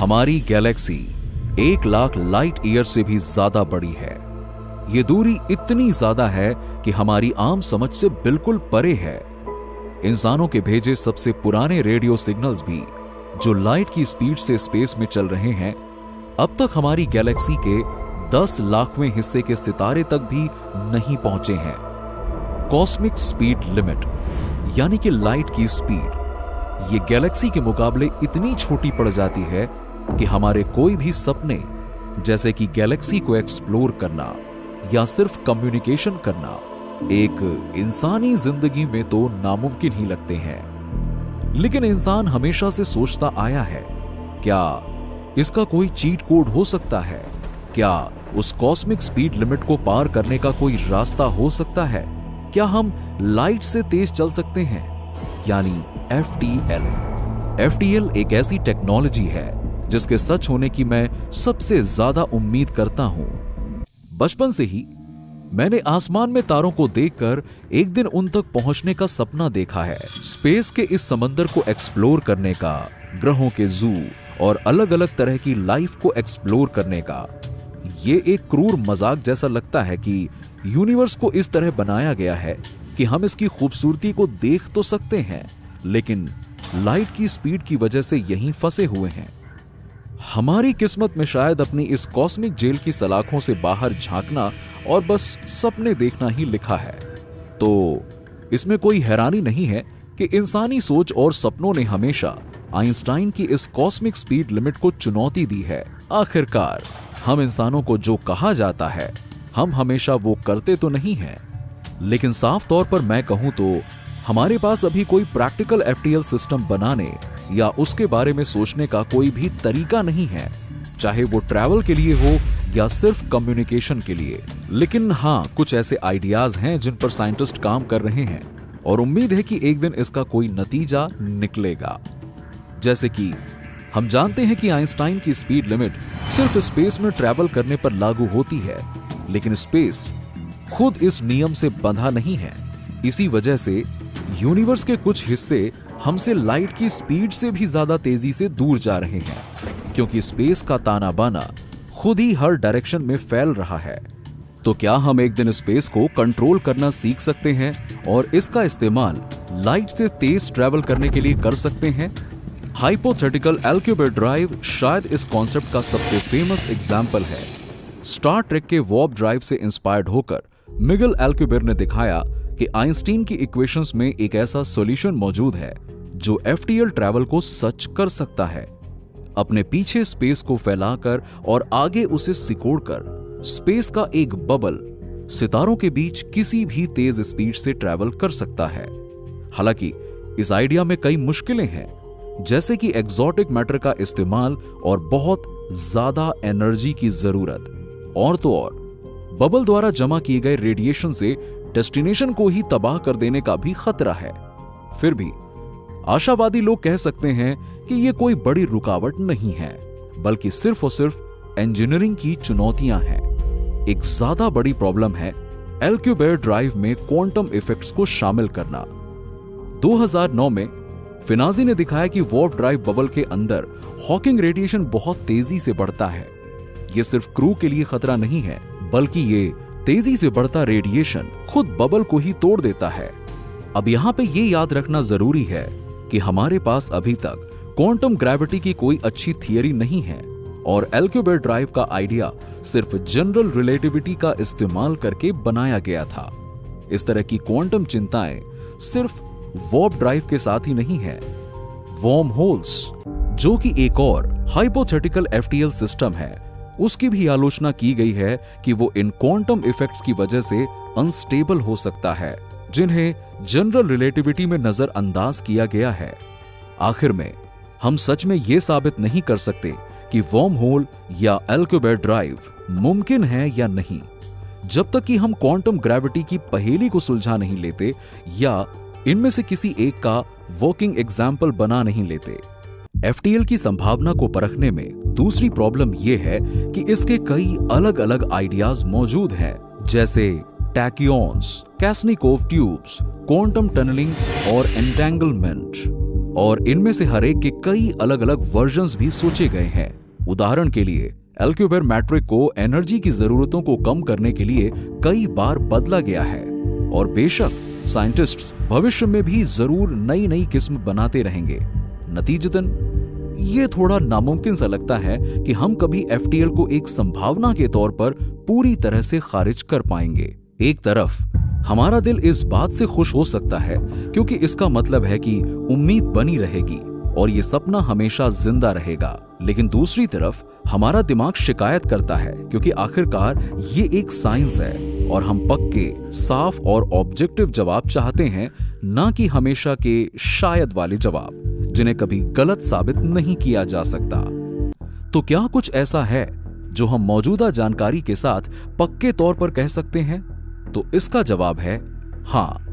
हमारी Galaxy 1,00,000 light year से भी ज्यादा बड़ी है। ये दूरी इतनी ज्यादा है कि हमारी आम समझ से बिल्कुल परे है। इंसानों के भेजे सबसे पुराने रेडियो सिग्नल्स भी जो लाइट की स्पीड से स्पेस में चल रहे हैं, अब तक हमारी गैलेक्सी के 10 लाखवें हिस्से के सितारे तक भी नहीं पहुंचे हैं। कॉस्मिक स्पीड लिमिट यानी कि लाइट की स्पीड ये गैलेक्सी के मुकाबले इतनी छोटी पड़ जाती है कि हमारे कोई भी सपने, जैसे कि गैलेक्सी को एक्सप्लोर करना या सिर्फ कम्युनिकेशन करना, एक इंसानी जिंदगी में तो नामुमकिन ही लगते हैं। लेकिन इंसान हमेशा से सोचता आया है, क्या इसका कोई चीट कोड हो सकता है? क्या उस कॉस्मिक स्पीड लिमिट को पार करने का कोई रास्ता हो सकता है? क्या हम लाइट से तेज चल सकते हैं, यानी FTL? FTL एक ऐसी टेक्नोलॉजी है जिसके सच होने की मैं सबसे ज्यादा उम्मीद करता हूं। बचपन से ही मैंने आसमान में तारों को देखकर एक दिन उन तक पहुंचने का सपना देखा है। स्पेस के इस समंदर को एक्सप्लोर करने का, ग्रहों के जू और अलग अलग तरह की लाइफ को एक्सप्लोर करने का। ये एक क्रूर मजाक जैसा लगता है कि यूनिवर्स को इस तरह बनाया गया है कि हम इसकी खूबसूरती को देख तो सकते हैं, लेकिन लाइट की स्पीड की वजह से यहीं फंसे हुए हैं। हमारी किस्मत में शायद अपनी इस कॉस्मिक जेल की सलाखों से बाहर झांकना और बस सपने देखना ही लिखा है। तो इसमें कोई हैरानी नहीं है कि इंसानी सोच और सपनों ने हमेशा आइंस्टाइन की इस कॉस्मिक स्पीड लिमिट को चुनौती दी है। आखिरकार हम इंसानों को जो कहा जाता है, हम हमेशा वो करते तो नहीं हैं। लेकिन साफ तौर पर मैं कहूं तो हमारे पास अभी कोई प्रैक्टिकल FTL सिस्टम बनाने या उसके बारे में सोचने का कोई भी तरीका नहीं है, चाहे वो ट्रैवल के लिए हो या सिर्फ कम्युनिकेशन के लिए। लेकिन हाँ, कुछ ऐसे आइडियाज हैं जिन पर साइंटिस्ट काम कर रहे हैं और उम्मीद है कि एक दिन इसका कोई नतीजा निकलेगा। जैसे कि हम जानते हैं कि आइंस्टाइन की स्पीड लिमिट सिर्फ स्पेस में ट्रैवल करने पर लागू होती है, लेकिन स्पेस खुद इस नियम से बंधा नहीं है। इसी वजह से यूनिवर्स के कुछ हिस्से हमसे लाइट की स्पीड से भी ज्यादा तेजी से दूर जा रहे हैं, क्योंकि स्पेस का ताना बाना खुद ही हर डायरेक्शन में फैल रहा है। तो क्या हम एक दिन स्पेस को कंट्रोल करना सीख सकते हैं और इसका इस्तेमाल लाइट से तेज ट्रैवल करने के लिए कर सकते हैं? हाइपोथेटिकल एल्क्यूबेर ड्राइव शायद इस कॉन्सेप्ट का सबसे फेमस एग्जाम्पल है। स्टार ट्रेक के वॉर्प ड्राइव से इंस्पायर्ड होकर मिगेल एल्क्यूबेर ने दिखाया कि आइंस्टीन की इक्वेशंस में एक ऐसा सॉल्यूशन मौजूद है जो FTL ट्रैवल को सच कर सकता है। अपने पीछे स्पेस को फैलाकर और आगे उसे सिकोड़कर स्पेस का एक बबल सितारों के बीच किसी भी तेज स्पीड से ट्रैवल कर सकता है। हालांकि इस आइडिया में कई मुश्किलें हैं, जैसे कि एक्सोटिक मैटर का इस्तेमाल और बहुत ज्यादा एनर्जी की जरूरत। और तो और बबल द्वारा जमा किए गए रेडिएशन से डेस्टिनेशन को ही तबाह कर देने का भी खतरा है। फिर भी आशावादी लोग कह सकते हैं कि यह कोई बड़ी रुकावट नहीं है, बल्कि सिर्फ और सिर्फ इंजीनियरिंग की चुनौतियां हैं। एक ज्यादा बड़ी प्रॉब्लम है एल्क्यूबेर ड्राइव में क्वांटम इफेक्ट्स को शामिल करना। 2009 में फिनाजी ने दिखाया कि वॉर्प ड्राइव बबल के अंदर हॉकिंग रेडिएशन बहुत तेजी से बढ़ता है। यह सिर्फ क्रू के लिए खतरा नहीं है, बल्कि ये तेजी से बढ़ता रेडिएशन खुद बबल को ही तोड़ देता है। अब यहां पे ये याद रखना जरूरी है कि हमारे पास अभी तक क्वांटम ग्रेविटी की कोई अच्छी थियरी नहीं है और एल्क्यूबेर ड्राइव का आइडिया सिर्फ जनरल रिलेटिविटी का इस्तेमाल करके बनाया गया था। इस तरह की क्वांटम चिंताएं सिर्फ वॉर्प ड्राइव के साथ ही नहीं है। वर्म होल्स, जो कि एक और हाइपोथेटिकल FTL सिस्टम है, उसकी भी आलोचना की गई है कि वो इन क्वांटम इफेक्ट्स की वजह से अनस्टेबल हो सकता है, जिन्हें जनरल रिलेटिविटी में नजरअंदाज किया गया है। आखिर में हम सच में यह साबित नहीं कर सकते कि वर्म होल या एल्क्यूबेर ड्राइव मुमकिन है या नहीं, जब तक कि हम क्वांटम ग्रेविटी की पहेली को सुलझा नहीं लेते या इनमें से किसी एक का वर्किंग एग्जाम्पल बना नहीं लेते। FTL की संभावना को परखने में दूसरी प्रॉब्लम यह है कि इसके कई अलग अलग आइडियाज मौजूद हैं, जैसे टैक्यून्स, कैस्निकोव ट्यूब्स, क्वांटम टनलिंग और एंटेंगलमेंट। और इनमें से हर एक के कई अलग अलग वर्जन्स भी सोचे गए हैं। उदाहरण के लिए एल्क्यूबेर मैट्रिक को एनर्जी की जरूरतों को कम करने के लिए कई बार बदला गया है, और बेशक साइंटिस्ट्स भविष्य में भी जरूर नई नई किस्म बनाते रहेंगे। नतीजतन ये थोड़ा नामुमकिन सा लगता है कि हम कभी एफटीएल को एक संभावना के तौर पर पूरी तरह से खारिज कर पाएंगे। एक तरफ हमारा दिल इस बात से खुश हो सकता है क्योंकि इसका मतलब है कि उम्मीद बनी रहेगी और ये सपना हमेशा जिंदा रहेगा, लेकिन दूसरी तरफ हमारा दिमाग शिकायत करता है क्योंकि आखिरकार ये एक साइंस है और हम पक्के, साफ और ऑब्जेक्टिव जवाब चाहते हैं, ना कि हमेशा के शायद वाले जवाब जिन्हें कभी गलत साबित नहीं किया जा सकता। तो क्या कुछ ऐसा है जो हम मौजूदा जानकारी के साथ पक्के तौर पर कह सकते हैं? तो इसका जवाब है हाँ।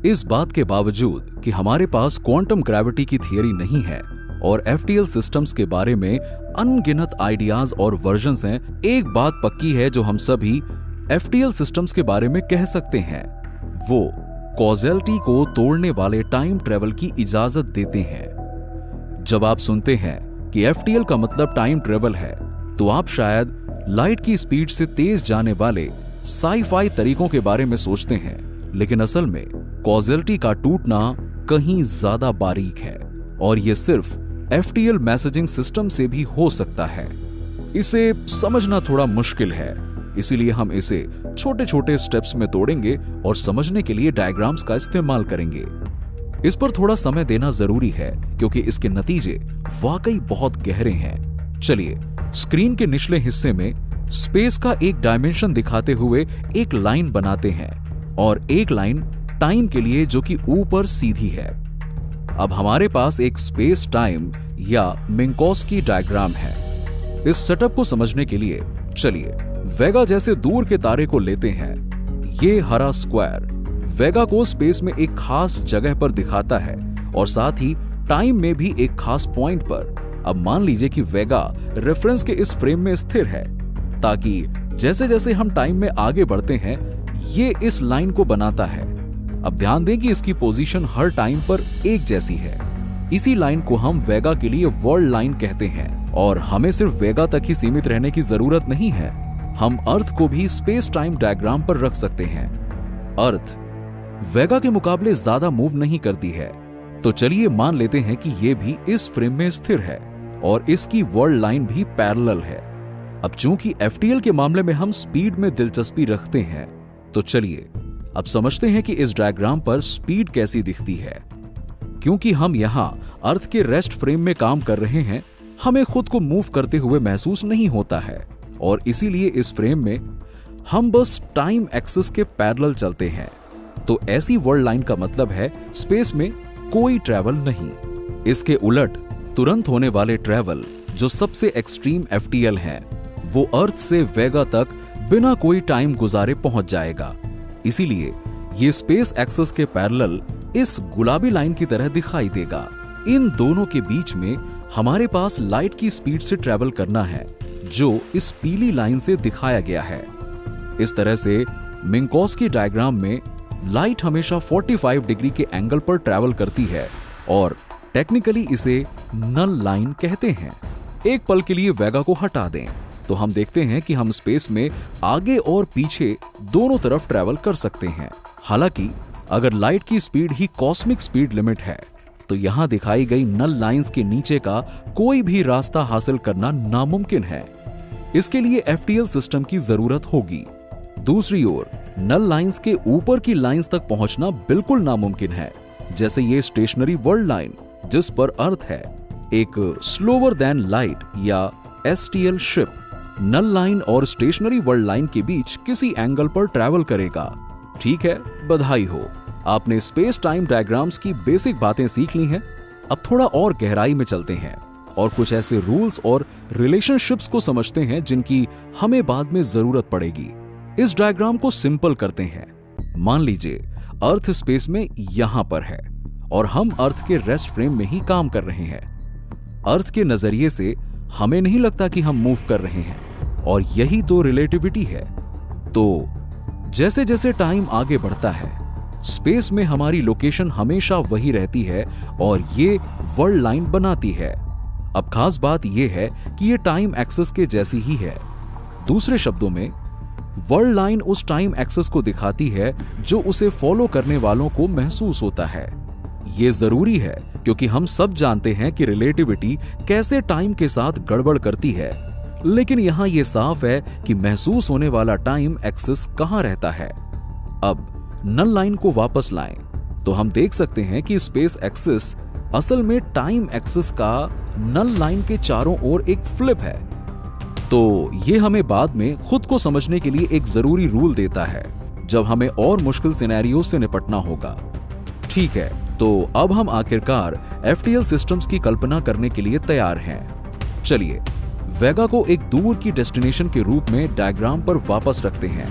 इस बात के बावजूद कि हमारे पास क्वांटम ग्रेविटी की थियरी नहीं है और एफटीएल सिस्टम्स के बारे में अनगिनत आइडियाज और वर्जन्स हैं, एक बात पक्की है जो हम सभी एफटीएल सिस्टम्स के बारे में कह सकते हैं, वो कॉजेलिटी को तोड़ने वाले टाइम ट्रेवल की इजाजत देते हैं। जब आप सुनते हैं कि एफटीएल का मतलब टाइम ट्रेवल है, तो आप शायद लाइट की स्पीड से तेज जाने वाले साई-फाई तरीकों के बारे में सोचते हैं, लेकिन असल में कॉजेलिटी का टूटना कहीं ज्यादा बारीक है और यह सिर्फ एफटीएल मैसेजिंग सिस्टम से भी हो सकता है। इसे समझना थोड़ा मुश्किल है, इसीलिए हम इसे छोटे छोटे स्टेप्स में तोड़ेंगे और समझने के लिए डायग्राम्स का इस्तेमाल करेंगे। इस पर थोड़ा समय देना जरूरी है क्योंकि इसके नतीजे वाकई बहुत गहरे हैं। चलिए स्क्रीन के निचले हिस्से में स्पेस का एक डायमेंशन दिखाते हुए एक लाइन बनाते हैं और एक लाइन टाइम के लिए जो कि ऊपर सीधी है। अब हमारे पास एक स्पेस टाइम या मिन्कोव्स्की डायग्राम है। इस सेटअप को समझने के लिए चलिए वेगा जैसे दूर के तारे को लेते हैं। ये हरा स्क्वायर वेगा को स्पेस में एक खास जगह पर दिखाता है और साथ ही टाइम में भी एक खास पॉइंट पर। अब मान लीजिए कि वेगा रेफरेंस के इस फ्रेम में स्थिर है, ताकि जैसे जैसे हम टाइम में आगे बढ़ते हैं ये इस लाइन को बनाता है। अब ध्यान दें कि इसकी पोजीशन हर टाइम पर एक जैसी है। इसी लाइन को हम वेगा के लिए वर्ल्ड लाइन कहते हैं और हमें सिर्फ वेगा तक ही सीमित रहने की जरूरत नहीं है, हम अर्थ को भी स्पेस टाइम डायग्राम पर रख सकते हैं। अर्थ वेगा के मुकाबले ज्यादा मूव नहीं करती है, तो चलिए मान लेते हैं कि ये भी इस फ्रेम में स्थिर है और इसकी वर्ल्ड लाइन भी पैरेलल है। अब चूंकि एफटीएल के मामले में हम स्पीड में दिलचस्पी रखते हैं, तो चलिए अब समझते हैं कि इस डायग्राम पर स्पीड कैसी दिखती है। क्योंकि हम यहां अर्थ के रेस्ट फ्रेम में काम कर रहे हैं, हमें खुद को मूव करते हुए महसूस नहीं होता है और इसीलिए इस फ्रेम में हम बस टाइम एक्सिस के पैरेलल चलते हैं। तो ऐसी वर्ल्ड लाइन का मतलब है स्पेस में कोई ट्रैवल नहीं। इसके उलट तुरंत होने वाले ट्रैवल जो सबसे एक्सट्रीम एफटीएल है, वो अर्थ से वेगा तक बिना कोई टाइम गुजारे पहुंच जाएगा। इसीलिए ये स्पेस एक्सिस के पैरेलल इस गुलाबी लाइन की तरह दिखाई देगा। इन दोनों के बीच में हमारे पास लाइट की स्पीड से ट्रैवल करना है, जो इस पीली लाइन से दिखाया गया है। इस तरह से मिन्कोव्स्की डायग्राम में लाइट हमेशा 45 डिग्री के एंगल पर ट्रैवल करती है और टेक्निकली इसे नल लाइन कहते हैं। एक पल के लिए वेगा को हटा दें तो हम देखते हैं कि हम स्पेस में आगे और पीछे दोनों तरफ ट्रैवल कर सकते हैं। हालांकि अगर लाइट की स्पीड ही कॉस्मिक स्पीड लिमिट है, तो यहां दिखाई गई नल लाइंस के नीचे का कोई भी रास्ता हासिल करना नामुमकिन है। इसके लिए एफटीएल सिस्टम की जरूरत होगी। दूसरी ओर नल लाइंस के ऊपर की लाइंस तक पहुंचना बिल्कुल नामुमकिन है, जैसे ये स्टेशनरी वर्ल्ड लाइन जिस पर अर्थ है। एक स्लोवर देन लाइट या एसटीएल शिप नल लाइन और स्टेशनरी वर्ल्ड लाइन के बीच किसी एंगल पर ट्रैवल करेगा। ठीक है, बधाई हो, आपने स्पेस टाइम डायग्राम्स की बेसिक बातें सीख ली हैं। अब थोड़ा और गहराई में चलते हैं और कुछ ऐसे रूल्स और रिलेशनशिप्स को समझते हैं जिनकी हमें बाद में जरूरत पड़ेगी। इस डायग्राम को सिंपल करते हैं। मान लीजिए अर्थ स्पेस में यहां पर है और हम अर्थ के रेस्ट फ्रेम में ही काम कर रहे हैं। अर्थ के नजरिए से हमें नहीं लगता कि हम मूव कर रहे हैं और यही तो रिलेटिविटी है। तो जैसे जैसे टाइम आगे बढ़ता है, स्पेस में हमारी लोकेशन हमेशा वही रहती है और ये वर्ल्ड लाइन बनाती है। अब खास बात यह है कि ये टाइम एक्सेस के जैसी ही है। दूसरे शब्दों में, वर्ल्ड लाइन उस टाइम एक्सेस को दिखाती है जो उसे फॉलो करने वालों को महसूस होता है। ये जरूरी है क्योंकि हम सब जानते हैं कि रिलेटिविटी कैसे टाइम के साथ गड़बड़ करती है, लेकिन यहां यह साफ है कि महसूस होने वाला टाइम एक्सेस कहां रहता है। अब नल लाइन को वापस लाएं तो हम देख सकते हैं कि स्पेस एक्सिस असल में टाइम एक्सिस का नल लाइन के चारों ओर एक फ्लिप है। तो ये हमें बाद में खुद को समझने के लिए एक जरूरी रूल देता है जब हमें और मुश्किल सिनेरियो से निपटना होगा। ठीक है, तो अब हम आखिरकार एफटीएल सिस्टम्स की कल्पना करने के लिए तैयार हैं। चलिए वेगा को एक दूर की डेस्टिनेशन के रूप में डायग्राम पर वापस रखते हैं।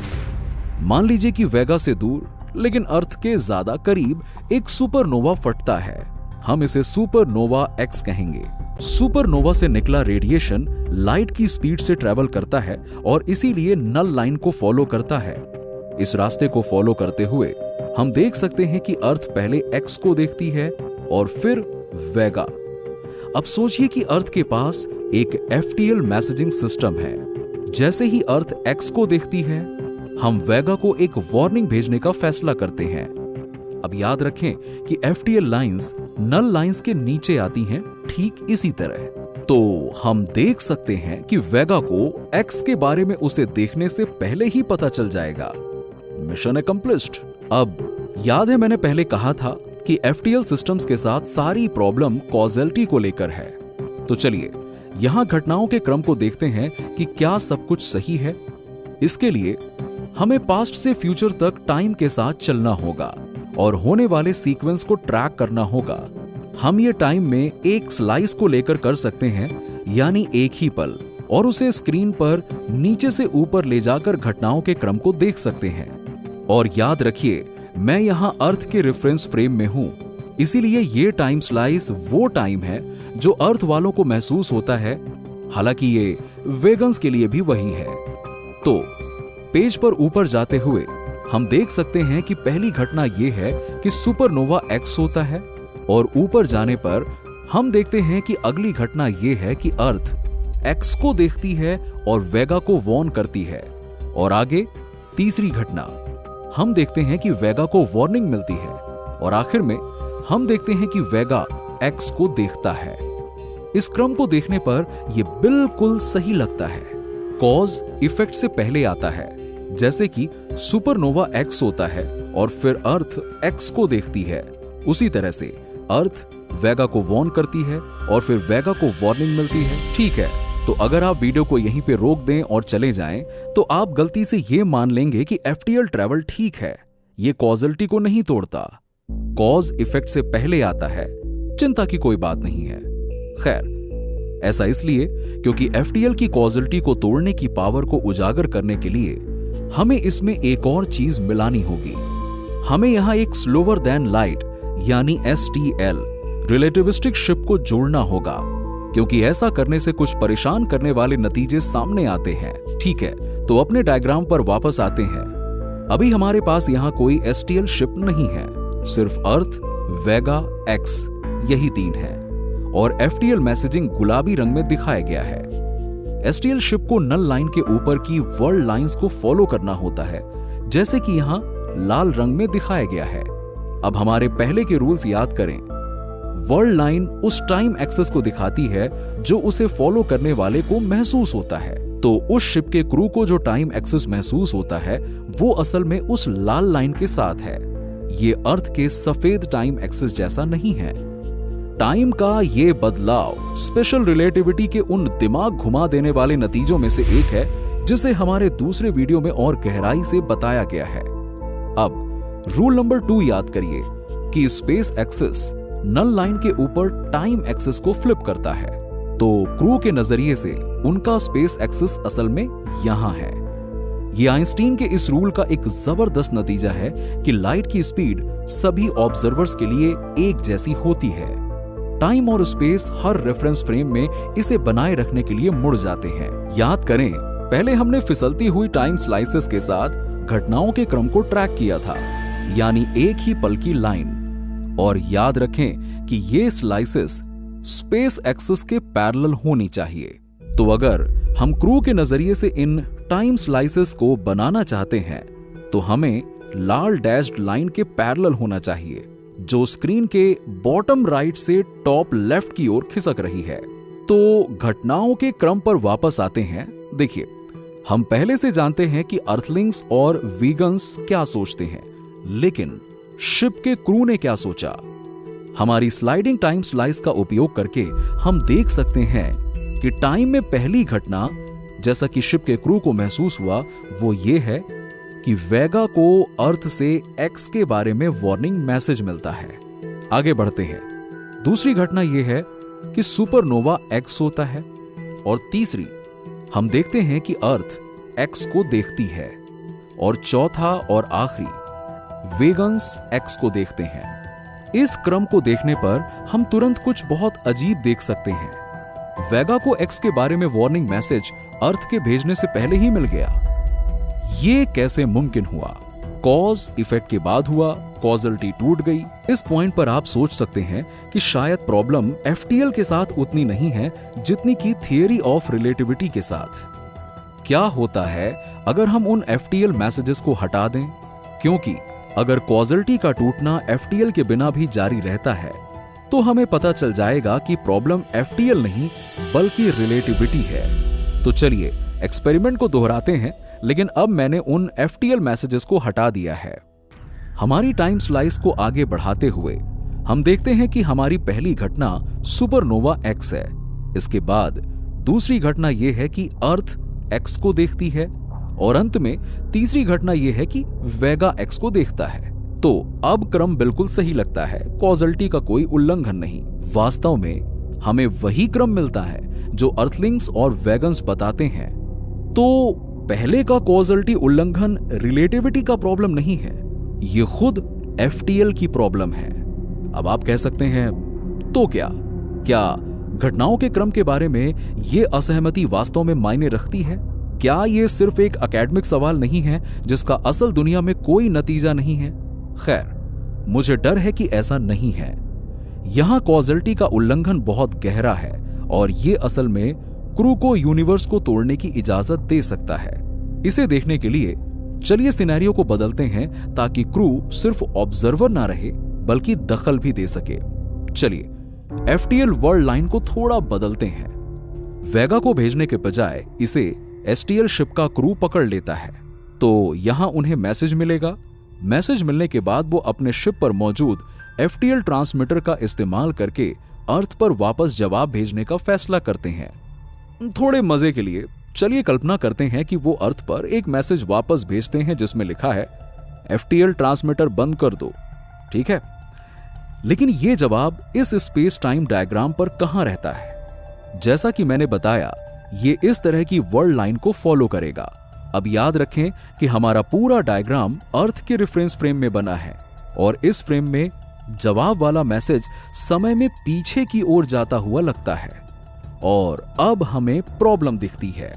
मान लीजिए कि वेगा से दूर लेकिन अर्थ के ज्यादा करीब एक सुपरनोवा फटता है। हम इसे सुपरनोवा एक्स कहेंगे। सुपरनोवा से निकला रेडिएशन लाइट की स्पीड से ट्रेवल करता है और इसीलिए नल लाइन को फॉलो करता है। इस रास्ते को फॉलो करते हुए हम देख सकते हैं कि अर्थ पहले एक्स को देखती है और फिर वेगा। अब सोचिए कि अर्थ के पास एक एफटीएल मैसेजिंग सिस्टम है। जैसे ही अर्थ एक्स को देखती है, हम वेगा को एक वार्निंग भेजने का फैसला करते हैं। अब याद रखें कि एफटीएल लाइंस नल लाइंस के नीचे आती हैं, ठीक इसी तरह। तो हम देख सकते हैं कि वेगा को एक्स के बारे में उसे देखने से पहले ही पता चल जाएगा। Mission accomplished. अब याद है मैंने पहले कहा था कि एफटीएल सिस्टम्स के साथ सारी प्रॉब्लम कॉजेलिटी को लेकर है। तो चलिए यहां घटनाओं के क्रम को देखते हैं कि क्या सब कुछ सही है। इसके लिए हमें पास्ट से फ्यूचर तक टाइम के साथ चलना होगा और होने वाले सीक्वेंस को ट्रैक करना होगा। हम ये टाइम में एक स्लाइस को लेकर कर सकते हैं, यानी एक ही पल, और उसे स्क्रीन पर नीचे से ऊपर ले जाकर घटनाओं के क्रम को देख सकते हैं। और याद रखिए, मैं यहां अर्थ के रेफरेंस फ्रेम में हूं, इसीलिए ये टाइम स्लाइस वो टाइम है जो अर्थ वालों को महसूस होता है, हालांकि ये वेगन्स के लिए भी वही है। तो पेज पर ऊपर जाते हुए हम देख सकते हैं कि पहली घटना यह है कि सुपरनोवा एक्स होता है, और ऊपर जाने पर हम देखते हैं कि अगली घटना यह है कि अर्थ एक्स को देखती है और वेगा को वॉर्न करती है। और आगे तीसरी घटना हम देखते हैं कि वेगा को वार्निंग मिलती है, और आखिर में हम देखते हैं कि वेगा एक्स को देखता है। इस क्रम को देखने पर यह बिल्कुल सही लगता है। कॉज इफेक्ट से पहले आता है, जैसे कि सुपरनोवा एक्स होता है और फिर अर्थ एक्स को देखती है। उसी तरह से अर्थ वेगा को वॉर्न करती है और फिर वेगा को वार्निंग मिलती है। ठीक है, तो अगर आप वीडियो को यहीं पे रोक दें और चले जाएं, तो आप गलती से ये मान लेंगे कि एफटीएल ट्रैवल ठीक है, ये कॉजेलिटी को नहीं तोड़ता। कॉज इफेक्ट से पहले आता है, चिंता की कोई बात नहीं है। खैर, ऐसा इसलिए क्योंकि एफटीएल की कॉजेलिटी को तोड़ने की पावर को उजागर करने के लिए हमें इसमें एक और चीज मिलानी होगी। हमें यहां एक स्लोअर देन लाइट यानी एसटीएल रिलेटिविस्टिक शिप को जोड़ना होगा, क्योंकि ऐसा करने से कुछ परेशान करने वाले नतीजे सामने आते हैं। ठीक है, तो अपने डायग्राम पर वापस आते हैं। अभी हमारे पास यहां कोई एसटीएल शिप नहीं है, सिर्फ अर्थ, वेगा, एक्स, यही तीन है, और एफटीएल मैसेजिंग गुलाबी रंग में दिखाया गया है। एसटीएल शिप को नल लाइन के ऊपर की वर्ल्ड लाइंस को फॉलो करना होता है, जैसे कि यहां लाल रंग में दिखाया गया है। अब हमारे पहले के रूल्स याद करें। वर्ल्ड लाइन उस टाइम एक्सेस को दिखाती है जो उसे फॉलो करने वाले को महसूस होता है। तो उस शिप के क्रू को जो टाइम एक्सेस महसूस होता है वो असल में उस लाल लाइन के साथ है। ये अर्थ के सफेद टाइम एक्सेस जैसा नहीं है। टाइम का ये बदलाव स्पेशल रिलेटिविटी के उन दिमाग घुमा देने वाले नतीजों में से एक है, जिसे हमारे दूसरे वीडियो में और गहराई से बताया गया है। अब रूल नंबर 2 याद करिए कि स्पेस एक्सेस नल लाइन के ऊपर टाइम एक्सेस को फ्लिप करता है, तो क्रू के नजरिए से उनका स्पेस एक्सेस असल में यहां है। यह आइंस्टीन के इस रूल का एक जबरदस्त नतीजा है कि लाइट की स्पीड सभी ऑब्जर्वर्स के लिए एक जैसी होती है। टाइम और स्पेस हर रेफरेंस फ्रेम में इसे बनाए रखने के लिए मुड़ जाते हैं। याद करें, पहले हमने फिसलती हुई टाइम स्लाइसेस के साथ घटनाओं के क्रम को ट्रैक किया था, यानी एक ही पल की लाइन। और याद रखें कि ये स्लाइसेस स्पेस एक्सिस के पैरेलल होनी चाहिए। तो अगर हम क्रू के नजरिए से इन टाइम स्लाइसेस को बनाना चाहते हैं तो हमें लाल डैश्ड लाइन के पैरेलल होना चाहिए, जो स्क्रीन के बॉटम राइट से टॉप लेफ्ट की ओर खिसक रही है। तो घटनाओं के क्रम पर वापस आते हैं। देखिए, हम पहले से जानते हैं कि अर्थलिंग्स और वीगन्स क्या सोचते हैं, लेकिन शिप के क्रू ने क्या सोचा। हमारी स्लाइडिंग टाइम स्लाइस का उपयोग करके हम देख सकते हैं कि टाइम में पहली घटना, जैसा कि शिप के क्रू को महसूस हुआ, वो ये है कि वेगा को अर्थ से एक्स के बारे में वार्निंग मैसेज मिलता है। आगे बढ़ते हैं। दूसरी घटना यह है कि सुपरनोवा एक्स होता है। और तीसरी, हम देखते हैं कि अर्थ एक्स को देखती है। और चौथा और आखिरी, वेगन्स एक्स को देखते हैं। इस क्रम को देखने पर हम तुरंत कुछ बहुत अजीब देख सकते हैं। वेगा को एक्स के बारे में वार्निंग मैसेज अर्थ के भेजने से पहले ही मिल गया। ये कैसे मुमकिन हुआ? कॉज इफेक्ट के बाद हुआ, कॉजलिटी टूट गई। इस पॉइंट पर आप सोच सकते हैं कि शायद प्रॉब्लम एफटीएल के साथ उतनी नहीं है जितनी कि थियरी ऑफ रिलेटिविटी के साथ। क्या होता है अगर हम उन एफटीएल मैसेजेस को हटा दें? क्योंकि अगर कॉजलिटी का टूटना एफटीएल के बिना भी जारी रहता है तो हमें पता चल जाएगा कि प्रॉब्लम एफटीएल नहीं बल्कि रिलेटिविटी है। तो चलिए एक्सपेरिमेंट को दोहराते हैं, लेकिन अब मैंने उन एफटीएल मैसेजेस को हटा दिया है। हमारी टाइम स्लाइस को आगे बढ़ाते हुए हम देखते हैं कि हमारी पहली घटना सुपरनोवा एक्स है। इसके बाद दूसरी घटना यह है कि अर्थ एक्स को देखती है और अंत में तीसरी घटना यह है कि वेगा एक्स को देखता है। तो अब क्रम बिल्कुल सही लगता है, कॉजलिटी का कोई उल्लंघन नहीं। वास्तव में हमें वही क्रम मिलता है जो अर्थलिंग्स और वेगन्स बताते हैं। तो पहले का कॉजलिटी उल्लंघन रिलेटिविटी का प्रॉब्लम नहीं है, ये खुद एफटीएल की प्रॉब्लम है। अब आप कह सकते हैं, तो क्या घटनाओं के क्रम के बारे में ये असहमति वास्तव में मायने रखती है? क्या ये सिर्फ एक एकेडमिक सवाल नहीं है जिसका असल दुनिया में कोई नतीजा नहीं है? खैर, मुझे डर है कि ऐसा नहीं है। यहां कॉजलिटी का उल्लंघन बहुत गहरा है और ये असल में क्रू को यूनिवर्स को तोड़ने की इजाजत दे सकता है। इसे देखने के लिए चलिए सिनेरियो को बदलते हैं ताकि क्रू सिर्फ ऑब्जर्वर ना रहे बल्कि दखल भी दे सके। चलिए एफटीएल वर्ल्ड लाइन को थोड़ा बदलते हैं। वेगा को भेजने के बजाय इसे एसटीएल शिप का क्रू पकड़ लेता है। तो यहां उन्हें मैसेज मिलेगा। मैसेज मिलने के बाद वो अपने शिप पर मौजूद एफटीएल ट्रांसमीटर का इस्तेमाल करके अर्थ पर वापस जवाब भेजने का फैसला करते हैं। थोड़े मजे के लिए चलिए कल्पना करते हैं कि वो अर्थ पर एक मैसेज वापस भेजते हैं जिसमें लिखा है एफटीएल ट्रांसमीटर बंद कर दो। ठीक है, लेकिन ये जवाब इस स्पेस टाइम डायग्राम पर कहां रहता है? जैसा कि मैंने बताया, ये इस तरह की वर्ल्ड लाइन को फॉलो करेगा। अब याद रखें कि हमारा पूरा डायग्राम अर्थ के रेफरेंस फ्रेम में बना है और इस फ्रेम में जवाब वाला मैसेज समय में पीछे की ओर जाता हुआ लगता है। और अब हमें प्रॉब्लम दिखती है।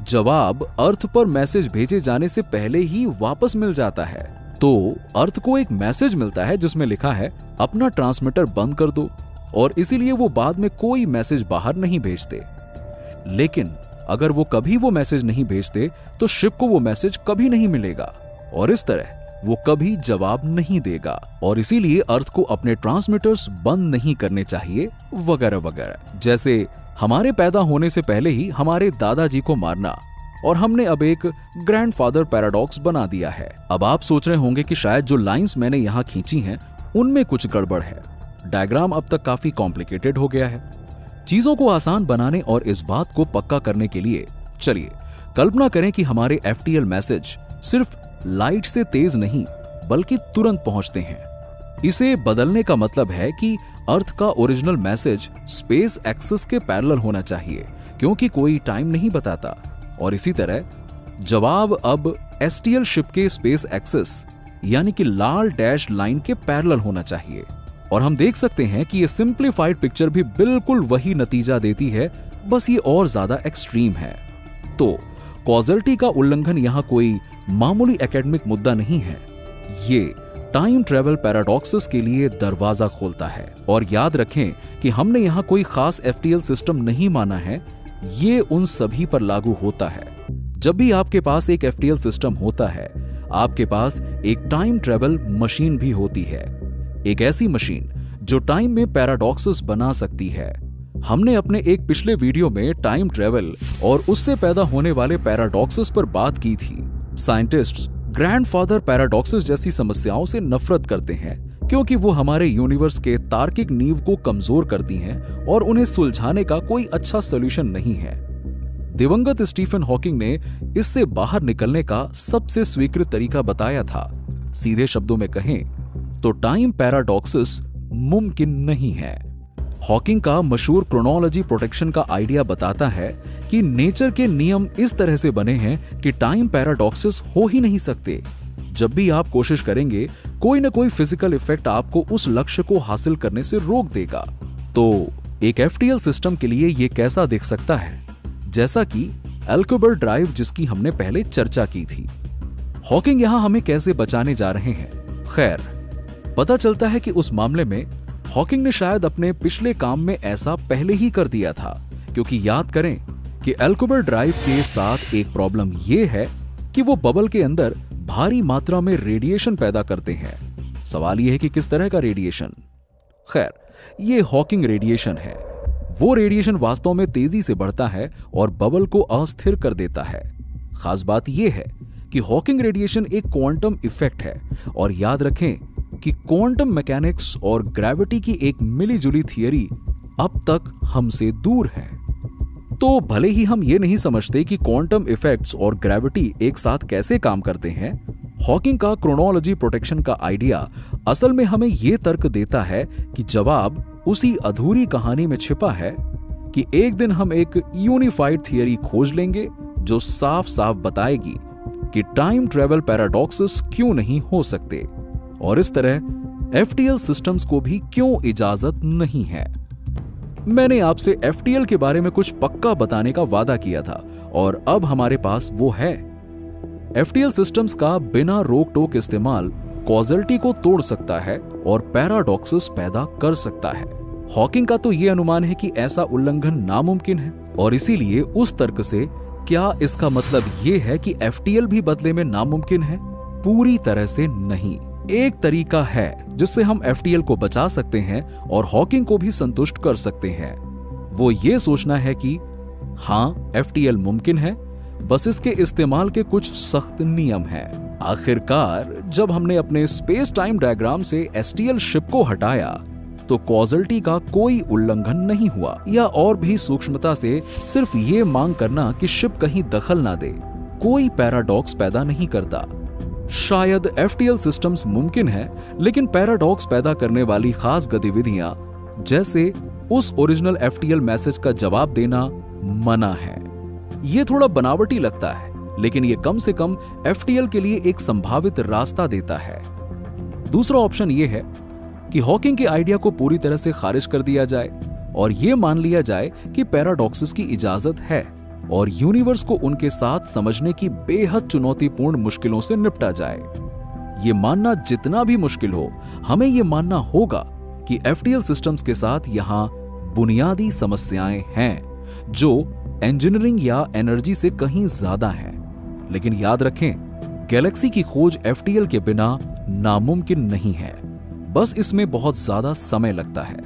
जवाब अर्थ पर मैसेज भेजे जाने से पहले ही वापस मिल जाता है। तो अर्थ को एक मैसेज मिलता है जिसमें लिखा है अपना ट्रांसमीटर बंद कर दो, और इसीलिए वो बाद में कोई मैसेज बाहर नहीं भेजते। लेकिन अगर वो कभी वो मैसेज नहीं भेजते तो शिप को वो मैसेज कभी नहीं मिलेगा और इस तरह वो कभी जवाब नहीं देगा, और इसीलिए अर्थ को अपने ट्रांसमीटर्स बंद नहीं करने चाहिए वगैरह वगैरह। जैसे हमारे पैदा होने से पहले ही हमारे दादाजी को मारना, और हमने अब एक ग्रैंडफादर पैराडॉक्स बना दिया है। अब आप सोच रहे होंगे कि शायद जो लाइंस मैंने यहाँ खींची हैं उनमें कुछ गड़बड़ है। डायग्राम अब तक काफी कॉम्प्लिकेटेड हो गया है। चीजों को आसान बनाने और इस बात को पक्का करने के लिए चलिए कल्पना करें कि हमारे एफटीएल मैसेज सिर्फ लाइट से तेज नहीं बल्कि तुरंत पहुंचते हैं। इसे बदलने का मतलब है कि अर्थ का ओरिजिनल मैसेज स्पेस एक्सिस के पैरेलल होना चाहिए, क्योंकि कोई टाइम नहीं बताता, और इसी तरह जवाब अब एसटीएल शिप के स्पेस एक्सिस यानी कि लाल डैश लाइन के पैरेलल होना चाहिए। और हम देख सकते हैं कि ये सिंप्लीफाइड पिक्चर भी बिल्कुल वही नतीजा देती है, बस ये और ज्यादा एक्सट्रीम है। तो कॉजलिटी का उल्लंघन यहां कोई मामूली एकेडमिक मुद्दा नहीं है, ये टाइम ट्रेवल पैराडॉक्सेस के लिए दरवाजा खोलता है। और याद रखें कि हमने यहां कोई खास एफटीएल सिस्टम नहीं माना है, ये उन सभी पर लागू होता है। जब भी आपके पास एक एफटीएल सिस्टम होता है, आपके पास एक टाइम ट्रेवल मशीन भी होती है, एक ऐसी मशीन जो टाइम में पैराडॉक्सेस बना सकती है। हमने अपने एक पिछले वीडियो में टाइम ट्रेवल और उससे पैदा होने वाले पैराडॉक्सेस पर बात की थी। साइंटिस्ट्स ग्रैंडफादर पैराडॉक्सेस जैसी समस्याओं से नफरत करते हैं क्योंकि वो हमारे यूनिवर्स के तार्किक नींव को कमजोर करती हैं और उन्हें सुलझाने का कोई अच्छा सॉल्यूशन नहीं है। दिवंगत स्टीफन हॉकिंग ने इससे बाहर निकलने का सबसे स्वीकृत तरीका बताया था। सीधे शब्दों में कहें तो टाइम पैराडॉक्सेस मुमकिन नहीं है। हॉकिंग का मशहूर क्रोनोलॉजी प्रोटेक्शन का आइडिया बताता है कि नेचर के नियम इस तरह से बने हैं कि टाइम पैराडॉक्सेस हो ही नहीं सकते। जब भी आप कोशिश करेंगे, कोई ना कोई फिजिकल इफेक्ट आपको उस लक्ष्य को हासिल करने से रोक देगा। तो एक एफटीएल सिस्टम के लिए यह कैसा दिख सकता है? जैसा कि एल्कोबर ड्राइव, जिसकी हमने पहले चर्चा की थी। हॉकिंग यहां हमें कैसे बचाने जा रहे हैं? खैर, पता चलता है कि उस मामले में हॉकिंग ने शायद अपने पिछले काम में ऐसा पहले ही कर दिया था, क्योंकि याद करें कि एल्कोबर ड्राइव के साथ एक प्रॉब्लम यह है कि वो बबल के अंदर भारी मात्रा में रेडिएशन पैदा करते हैं। सवाल यह है कि किस तरह का रेडिएशन? खैर, ये हॉकिंग रेडिएशन है। वो रेडिएशन वास्तव में तेजी से बढ़ता है और बबल को अस्थिर कर देता है। खास बात यह है कि हॉकिंग रेडिएशन एक क्वांटम इफेक्ट है, और याद रखें कि क्वांटम मैकेनिक्स और ग्रेविटी की एक मिलीजुली थियरी अब तक हमसे दूर है। तो भले ही हम ये नहीं समझते कि क्वांटम इफेक्ट्स और ग्रेविटी एक साथ कैसे काम करते हैं, हॉकिंग का क्रोनोलॉजी प्रोटेक्शन का आइडिया असल में हमें यह तर्क देता है कि जवाब उसी अधूरी कहानी में छिपा है कि एक दिन हम एक यूनिफाइड थियरी खोज लेंगे जो साफ साफ बताएगी कि टाइम ट्रेवल पैराडॉक्सेस क्यों नहीं हो सकते, और इस तरह एफटीएल सिस्टम्स को भी क्यों इजाजत नहीं है। मैंने आपसे एफटीएल के बारे में कुछ पक्का बताने का वादा किया था, और अब हमारे पास वो है। एफटीएल सिस्टम्स का बिना रोक टोक इस्तेमाल कॉजलिटी को तोड़ सकता है और पैराडॉक्सेस पैदा कर सकता है। हॉकिंग का तो यह अनुमान है कि ऐसा उल्लंघन नामुमकिन है, और इसीलिए उस तर्क से क्या इसका मतलब यह है कि एफटीएल भी बदले में नामुमकिन है? पूरी तरह से नहीं। एक तरीका है जिससे हम एफटीएल को बचा सकते हैं और हॉकिंग को भी संतुष्ट कर सकते हैं। वो ये सोचना है कि हां, एफटीएल मुमकिन है, बस इसके इस्तेमाल के कुछ सख्त नियम हैं। आखिरकार जब हमने अपने स्पेस टाइम डायग्राम से एसटीएल शिप को हटाया तो कॉजलिटी का कोई उल्लंघन नहीं हुआ, या और भी सूक्ष्मता से सिर्फ ये मांग करना कि शिप कहीं दखल ना दे कोई पैराडॉक्स पैदा नहीं करता। शायद एफटीएल सिस्टम्स मुमकिन है, लेकिन पैराडॉक्स पैदा करने वाली खास गतिविधियां जैसे उस ओरिजिनल एफटीएल मैसेज का जवाब देना मना है। यह थोड़ा बनावटी लगता है, लेकिन यह कम से कम एफटीएल के लिए एक संभावित रास्ता देता है। दूसरा ऑप्शन यह है कि हॉकिंग के आइडिया को पूरी तरह से खारिज कर दिया जाए और यह मान लिया जाए कि पैराडॉक्सेस की इजाजत है और यूनिवर्स को उनके साथ समझने की बेहद चुनौतीपूर्ण मुश्किलों से निपटा जाए। यह मानना जितना भी मुश्किल हो, हमें यह मानना होगा कि एफटीएल सिस्टम्स के साथ यहां बुनियादी समस्याएं हैं जो इंजीनियरिंग या एनर्जी से कहीं ज्यादा हैं। लेकिन याद रखें, गैलेक्सी की खोज एफटीएल के बिना नामुमकिन नहीं है, बस इसमें बहुत ज्यादा समय लगता है।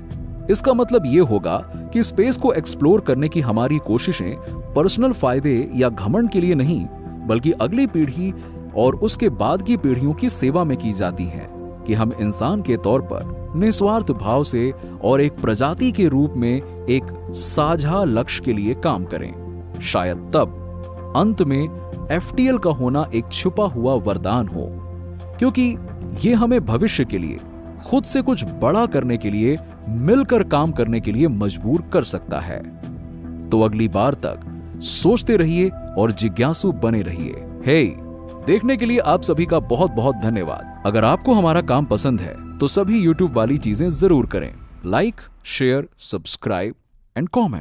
इसका मतलब यह होगा कि स्पेस को एक्सप्लोर करने की हमारी कोशिशें पर्सनल फायदे या घमंड के लिए नहीं, बल्कि अगली पीढ़ी और उसके बाद की पीढ़ियों की सेवा में की जाती हैं, कि हम इंसान के तौर पर निस्वार्थ भाव से और एक प्रजाति के रूप में एक साझा लक्ष्य के लिए काम करें। शायद तब अंत में एफटीएल का होना एक छुपा हुआ वरदान हो, क्योंकि यह हमें भविष्य के लिए खुद से कुछ बड़ा करने के लिए, मिलकर काम करने के लिए मजबूर कर सकता है। तो अगली बार तक सोचते रहिए और जिज्ञासु बने रहिए। हे, देखने के लिए आप सभी का बहुत बहुत धन्यवाद। अगर आपको हमारा काम पसंद है तो सभी YouTube वाली चीजें जरूर करें, like, share, subscribe and comment.